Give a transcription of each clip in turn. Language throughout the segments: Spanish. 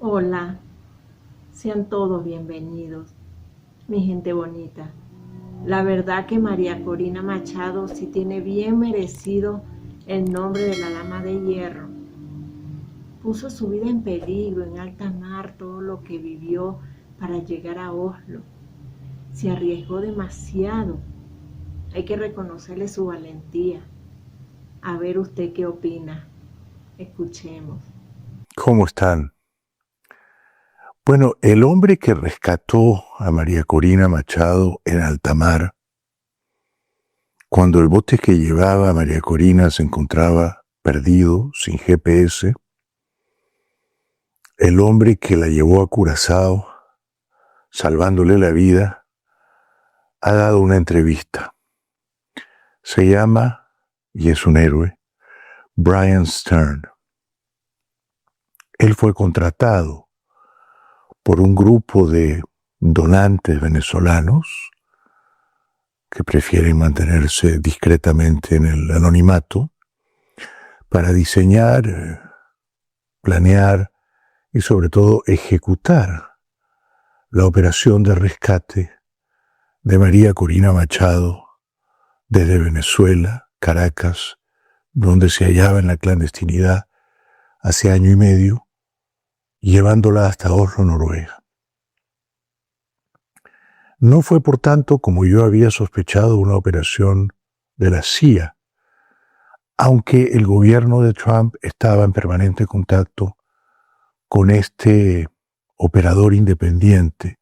Hola, sean todos bienvenidos, mi gente bonita. La verdad que María Corina Machado sí tiene bien merecido el nombre de la Dama de Hierro. Puso su vida en peligro en alta mar, todo lo que vivió para llegar a Oslo. Se arriesgó demasiado. Hay que reconocerle su valentía. A ver usted qué opina. Escuchemos. ¿Cómo están? Bueno, el hombre que rescató a María Corina Machado en alta mar, cuando el bote que llevaba a María Corina se encontraba perdido, sin GPS, el hombre que la llevó a Curazao, salvándole la vida, ha dado una entrevista. Se llama, y es un héroe, Brian Stern. Él fue contratado por un grupo de donantes venezolanos que prefieren mantenerse discretamente en el anonimato, para diseñar, planear y sobre todo ejecutar la operación de rescate de María Corina Machado desde Venezuela, Caracas, donde se hallaba en la clandestinidad hace año y medio, llevándola hasta Oslo, Noruega. No fue, por tanto, como yo había sospechado, una operación de la CIA, aunque el gobierno de Trump estaba en permanente contacto con este operador independiente,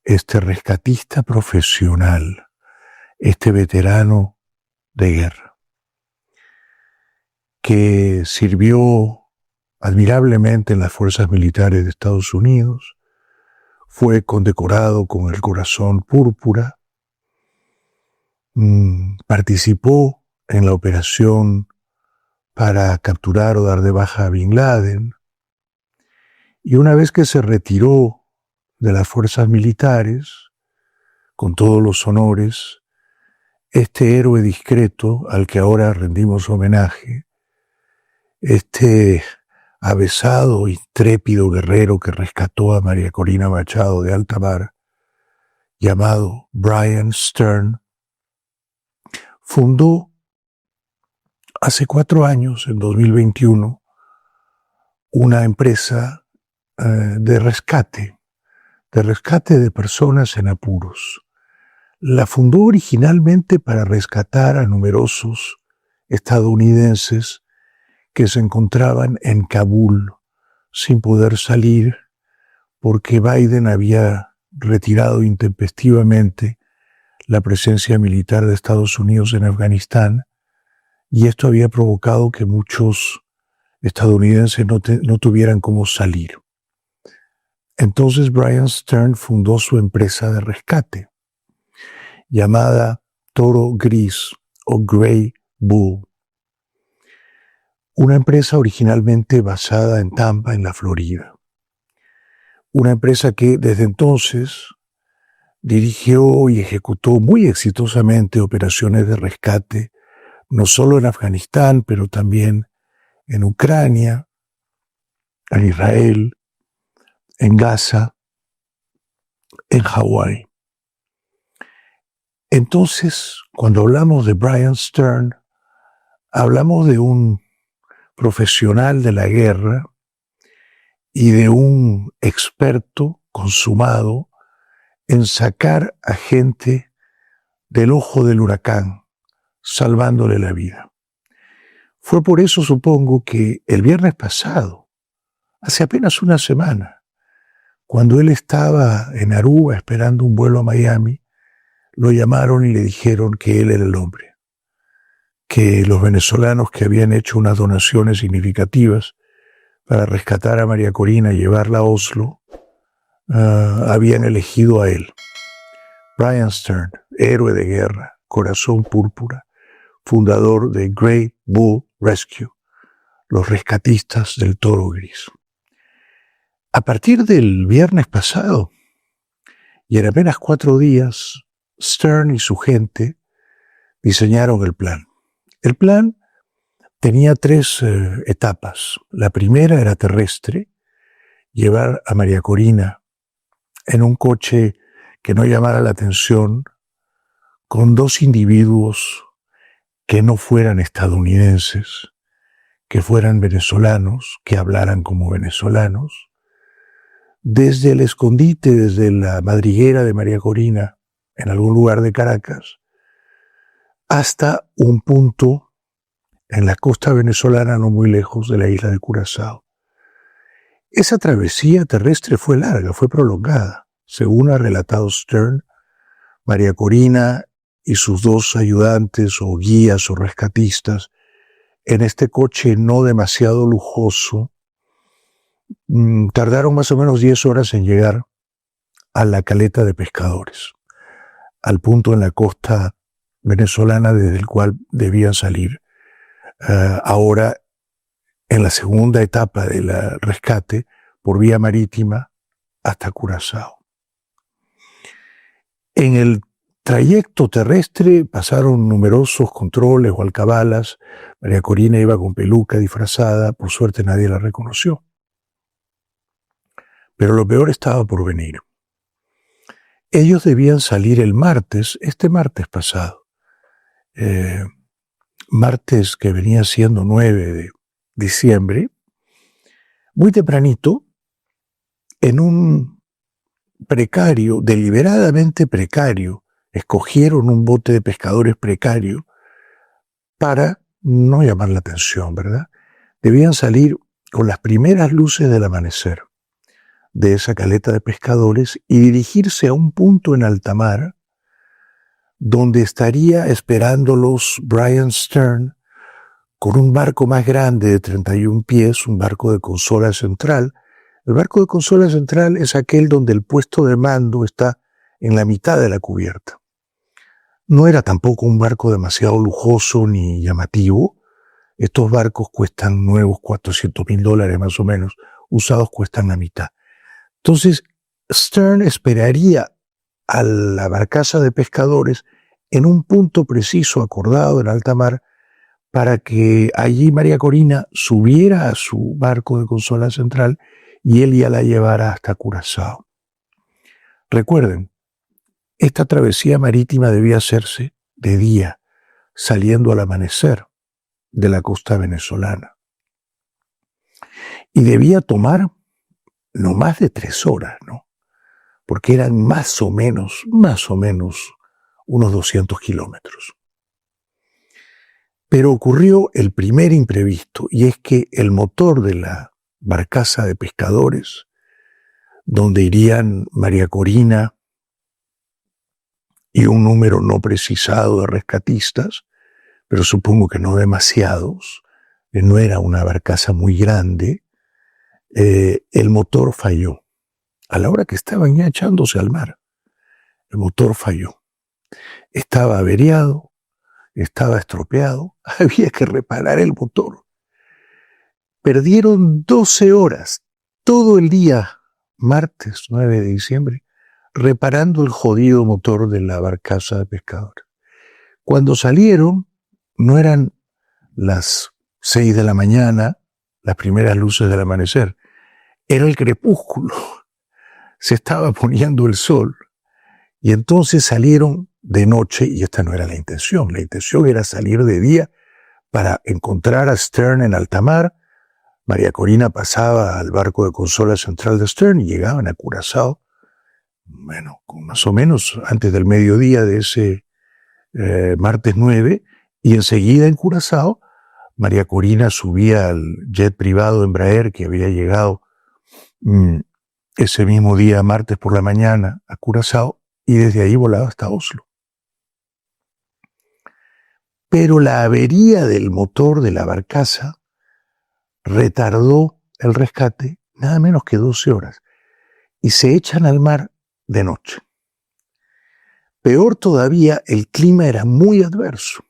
este rescatista profesional, este veterano de guerra, que sirvió admirablemente en las fuerzas militares de Estados Unidos, fue condecorado con el Corazón Púrpura, participó en la operación para capturar o dar de baja a Bin Laden, y una vez que se retiró de las fuerzas militares, con todos los honores, este héroe discreto al que ahora rendimos homenaje, este avesado, intrépido guerrero que rescató a María Corina Machado de alta mar, llamado Brian Stern, fundó hace 4 años, en 2021, una empresa de rescate de personas en apuros. La fundó originalmente para rescatar a numerosos estadounidenses que se encontraban en Kabul sin poder salir porque Biden había retirado intempestivamente la presencia militar de Estados Unidos en Afganistán, y esto había provocado que muchos estadounidenses no tuvieran cómo salir. Entonces Brian Stern fundó su empresa de rescate, llamada Toro Gris o Grey Bull, una empresa originalmente basada en Tampa, en la Florida. Una empresa que desde entonces dirigió y ejecutó muy exitosamente operaciones de rescate, no solo en Afganistán, pero también en Ucrania, en Israel, en Gaza, en Hawái. Entonces, cuando hablamos de Brian Stern, hablamos de un profesional de la guerra y de un experto consumado en sacar a gente del ojo del huracán, salvándole la vida. Fue por eso, supongo, que el viernes pasado, hace apenas una semana, cuando él estaba en Aruba esperando un vuelo a Miami, lo llamaron y le dijeron que él era el hombre, que los venezolanos que habían hecho unas donaciones significativas para rescatar a María Corina y llevarla a Oslo, habían elegido a él. Brian Stern, héroe de guerra, Corazón Púrpura, fundador de Grey Bull Rescue, los rescatistas del Toro Gris. A partir del viernes pasado, y en apenas 4 días, Stern y su gente diseñaron el plan. El plan tenía 3 etapas. La primera era terrestre llevar a María Corina en un coche que no llamara la atención, con dos individuos que no fueran estadounidenses, que fueran venezolanos, que hablaran como venezolanos, desde el escondite, desde la madriguera de María Corina, en algún lugar de Caracas, hasta un punto en la costa venezolana no muy lejos de la isla de Curazao. Esa travesía terrestre fue larga, fue prolongada. Según ha relatado Stern, María Corina y sus dos ayudantes o guías o rescatistas, en este coche no demasiado lujoso, tardaron más o menos 10 horas en llegar a la caleta de pescadores, al punto en la costa venezolana desde el cual debían salir ahora en la segunda etapa del rescate por vía marítima hasta Curazao. En el trayecto terrestre pasaron numerosos controles o alcabalas. María Corina iba con peluca disfrazada, por suerte nadie la reconoció. Pero lo peor estaba por venir. Ellos debían salir el martes, este martes pasado, martes que venía siendo 9 de diciembre, muy tempranito, en un precario, deliberadamente precario, escogieron un bote de pescadores precario para no llamar la atención, ¿verdad? Debían salir con las primeras luces del amanecer de esa caleta de pescadores y dirigirse a un punto en alta mar donde estaría esperándolos Brian Stern con un barco más grande de 31 pies, un barco de consola central. El barco de consola central es aquel donde el puesto de mando está en la mitad de la cubierta. No era tampoco un barco demasiado lujoso ni llamativo. Estos barcos cuestan nuevos $400,000 más o menos, usados cuestan la mitad. Entonces, Stern esperaría a la barcaza de pescadores en un punto preciso acordado en alta mar para que allí María Corina subiera a su barco de consola central y él ya la llevara hasta Curazao. Recuerden, esta travesía marítima debía hacerse de día, saliendo al amanecer de la costa venezolana. Y debía tomar no más de 3 horas, ¿no? Porque eran más o menos unos 200 kilómetros. Pero ocurrió el primer imprevisto, y es que el motor de la barcaza de pescadores, donde irían María Corina y un número no precisado de rescatistas, pero supongo que no demasiados, no era una barcaza muy grande, el motor falló. A la hora que estaban ya echándose al mar, el motor falló. Estaba averiado, estaba estropeado, había que reparar el motor. Perdieron 12 horas, todo el día, martes 9 de diciembre, reparando el jodido motor de la barcaza de pescadores. Cuando salieron, no eran las 6 de la mañana, las primeras luces del amanecer, era el crepúsculo. Se estaba poniendo el sol y entonces salieron de noche y esta no era la intención. La intención era salir de día para encontrar a Stern en alta mar. María Corina pasaba al barco de consola central de Stern y llegaban a Curazao, bueno, más o menos antes del mediodía de ese martes 9, y enseguida en Curazao María Corina subía al jet privado Embraer que había llegado ese mismo día, martes por la mañana, a Curazao, y desde ahí volaba hasta Oslo. Pero la avería del motor de la barcaza retardó el rescate nada menos que 12 horas, y se echan al mar de noche. Peor todavía, el clima era muy adverso.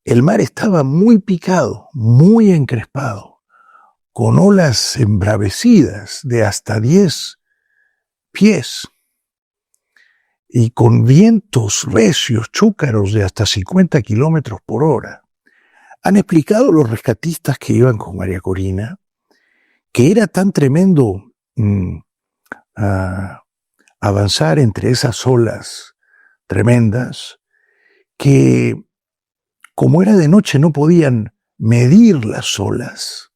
El mar estaba muy picado, muy encrespado, con olas embravecidas de hasta 10 pies y con vientos recios, chúcaros de hasta 50 kilómetros por hora. Han explicado los rescatistas que iban con María Corina que era tan tremendo avanzar entre esas olas tremendas, que como era de noche no podían medir las olas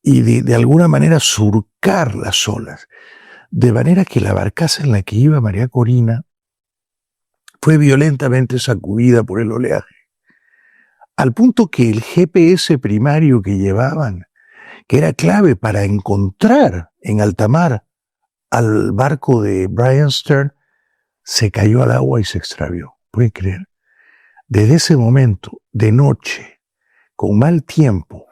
y de alguna manera surcar las olas, de manera que la barcaza en la que iba María Corina fue violentamente sacudida por el oleaje, al punto que el GPS primario que llevaban, que era clave para encontrar en alta mar al barco de Brian Stern, se cayó al agua y se extravió. ¿Puede creer? Desde ese momento, de noche, con mal tiempo,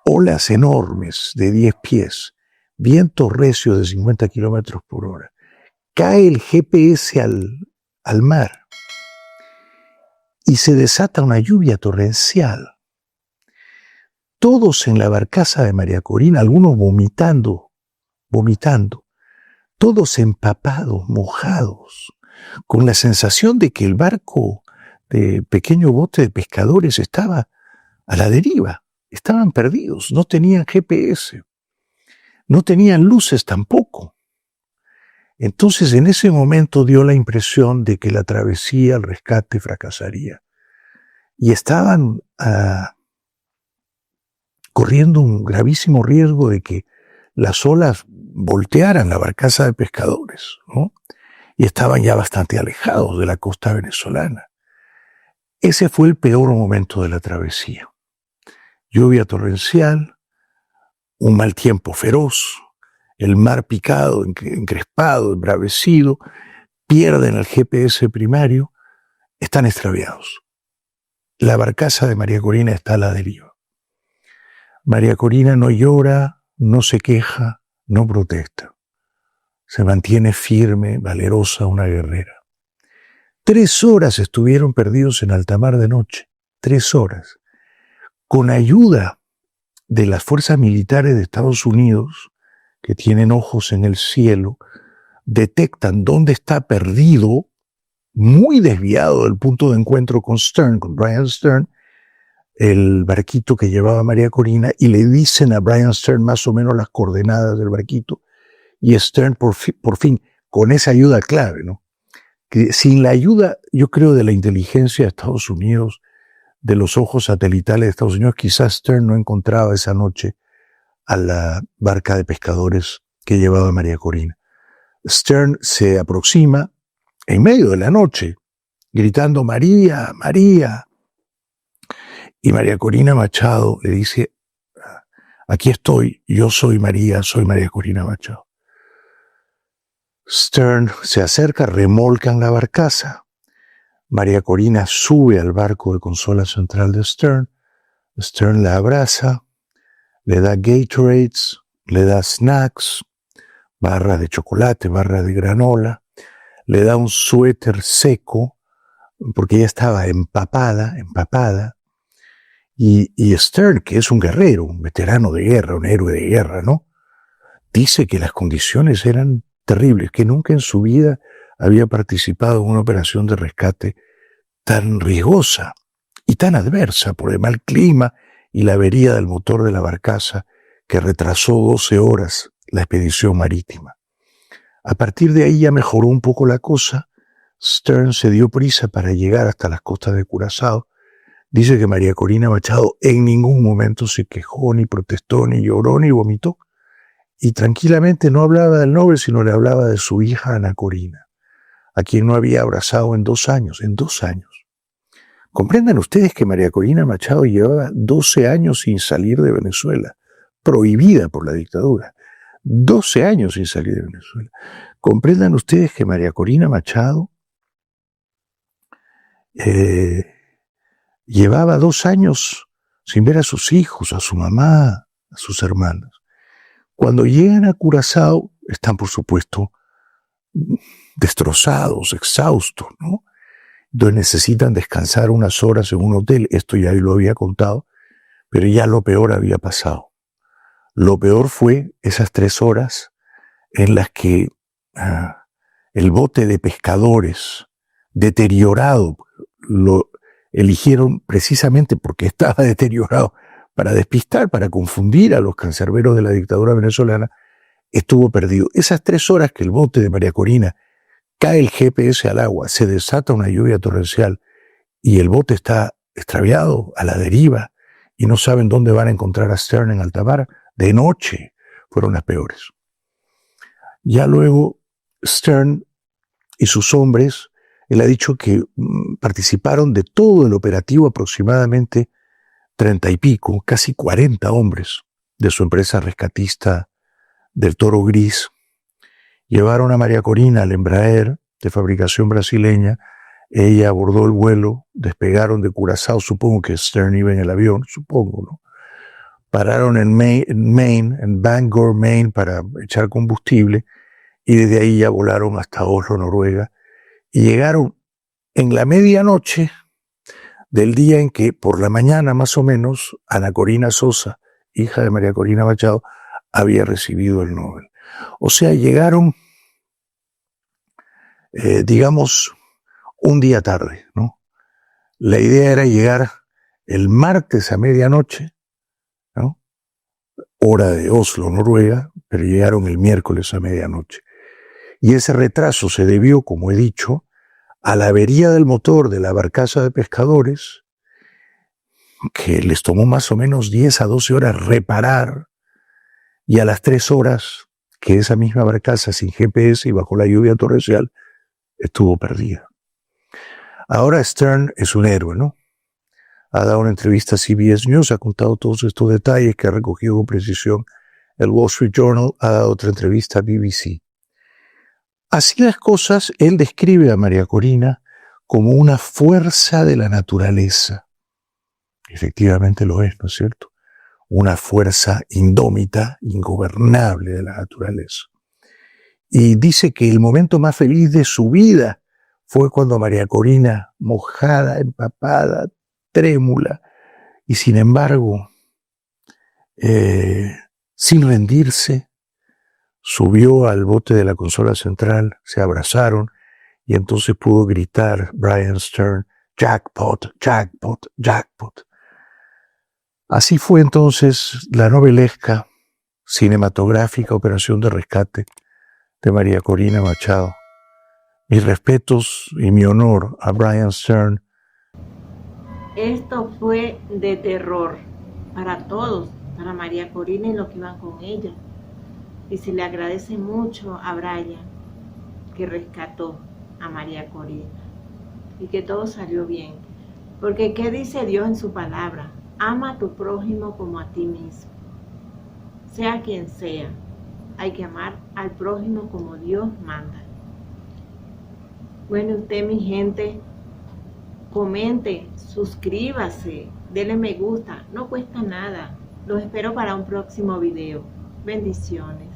olas enormes de 10 pies, vientos recios de 50 kilómetros por hora, cae el GPS al mar y se desata una lluvia torrencial. Todos en la barcaza de María Corina, algunos vomitando, todos empapados, mojados, con la sensación de que el barco de pequeño bote de pescadores estaba a la deriva, estaban perdidos, no tenían GPS, no tenían luces tampoco. Entonces en ese momento dio la impresión de que la travesía, el rescate fracasaría. Y estaban corriendo un gravísimo riesgo de que las olas voltearan la barcaza de pescadores, ¿no? Y estaban ya bastante alejados de la costa venezolana. Ese fue el peor momento de la travesía. Lluvia torrencial, un mal tiempo feroz, el mar picado, encrespado, embravecido, pierden el GPS primario, están extraviados. La barcaza de María Corina está a la deriva. María Corina no llora, no se queja, no protesta. Se mantiene firme, valerosa, una guerrera. 3 horas estuvieron perdidos en alta mar de noche. 3 horas. Con ayuda de las fuerzas militares de Estados Unidos, que tienen ojos en el cielo, detectan dónde está perdido, muy desviado del punto de encuentro con Stern, con Brian Stern, el barquito que llevaba a María Corina, y le dicen a Brian Stern más o menos las coordenadas del barquito, y Stern por fin, con esa ayuda clave, ¿no? Que sin la ayuda, yo creo, de la inteligencia de Estados Unidos, de los ojos satelitales de Estados Unidos, quizás Stern no encontraba esa noche a la barca de pescadores que llevaba a María Corina. Stern se aproxima en medio de la noche, gritando María, María. Y María Corina Machado le dice, aquí estoy, yo soy María Corina Machado. Stern se acerca, remolcan la barcaza. María Corina sube al barco de consola central de Stern. Stern la abraza, le da Gatorades, le da snacks, barra de chocolate, barra de granola, le da un suéter seco, porque ella estaba empapada, y Stern, que es un guerrero, un veterano de guerra, un héroe de guerra, ¿no? Dice que las condiciones eran terribles, que nunca en su vida había participado en una operación de rescate tan riesgosa y tan adversa por el mal clima y la avería del motor de la barcaza que retrasó 12 horas la expedición marítima. A partir de ahí ya mejoró un poco la cosa. Stern se dio prisa para llegar hasta las costas de Curazao. Dice que María Corina Machado en ningún momento se quejó, ni protestó, ni lloró, ni vomitó. Y tranquilamente no hablaba del Nobel, sino le hablaba de su hija Ana Corina, a quien no había abrazado en 2 años, Comprendan ustedes que María Corina Machado llevaba 12 años sin salir de Venezuela, prohibida por la dictadura. 12 años sin salir de Venezuela. Comprendan ustedes que María Corina Machado llevaba 2 años sin ver a sus hijos, a su mamá, a sus hermanos. Cuando llegan a Curazao, están por supuesto destrozados, exhaustos, ¿no? Entonces necesitan descansar unas horas en un hotel. Esto ya lo había contado, pero ya lo peor había pasado. Lo peor fue esas 3 horas en las que el bote de pescadores deteriorado, lo eligieron precisamente porque estaba deteriorado para despistar, para confundir a los cancerberos de la dictadura venezolana, estuvo perdido. Esas 3 horas que el bote de María Corina cae el GPS al agua, se desata una lluvia torrencial y el bote está extraviado, a la deriva, y no saben dónde van a encontrar a Stern en alta mar, de noche, fueron las peores. Ya luego Stern y sus hombres, él ha dicho que participaron de todo el operativo aproximadamente 30 y pico, casi 40 hombres de su empresa rescatista del Toro Gris. Llevaron a María Corina al Embraer, de fabricación brasileña. Ella abordó el vuelo, despegaron de Curazao, supongo que Stern iba en el avión, supongo, ¿no? Pararon en Maine, en Bangor, Maine, para echar combustible, y desde ahí ya volaron hasta Oslo, Noruega, y llegaron en la medianoche del día en que, por la mañana más o menos, Ana Corina Sosa, hija de María Corina Machado, había recibido el Nobel. O sea, llegaron, digamos, un día tarde, ¿no? La idea era llegar el martes a medianoche, ¿no? Hora de Oslo, Noruega, pero llegaron el miércoles a medianoche. Y ese retraso se debió, como he dicho, a la avería del motor de la barcaza de pescadores, que les tomó más o menos 10 a 12 horas reparar, y a las 3 horas que esa misma barcaza sin GPS y bajo la lluvia torrencial estuvo perdida. Ahora Stern es un héroe, ¿no? Ha dado una entrevista a CBS News, ha contado todos estos detalles que ha recogido con precisión el Wall Street Journal, ha dado otra entrevista a BBC. Así las cosas, él describe a María Corina como una fuerza de la naturaleza. Efectivamente lo es, ¿no es cierto? Una fuerza indómita, ingobernable de la naturaleza. Y dice que el momento más feliz de su vida fue cuando María Corina, mojada, empapada, trémula, y sin embargo, sin rendirse, subió al bote de la consola central, se abrazaron, y entonces pudo gritar Brian Stern, "Jackpot, jackpot, jackpot". Así fue entonces la novelesca, cinematográfica operación de rescate de María Corina Machado. Mis respetos y mi honor a Brian Stern. Esto fue de terror para todos, para María Corina y los que iban con ella. Y se le agradece mucho a Brian, que rescató a María Corina. Y que todo salió bien. Porque ¿qué dice Dios en su palabra? Ama a tu prójimo como a ti mismo. Sea quien sea, hay que amar al prójimo como Dios manda. Bueno, usted, mi gente, comente, suscríbase, denle me gusta, no cuesta nada. Los espero para un próximo video. Bendiciones.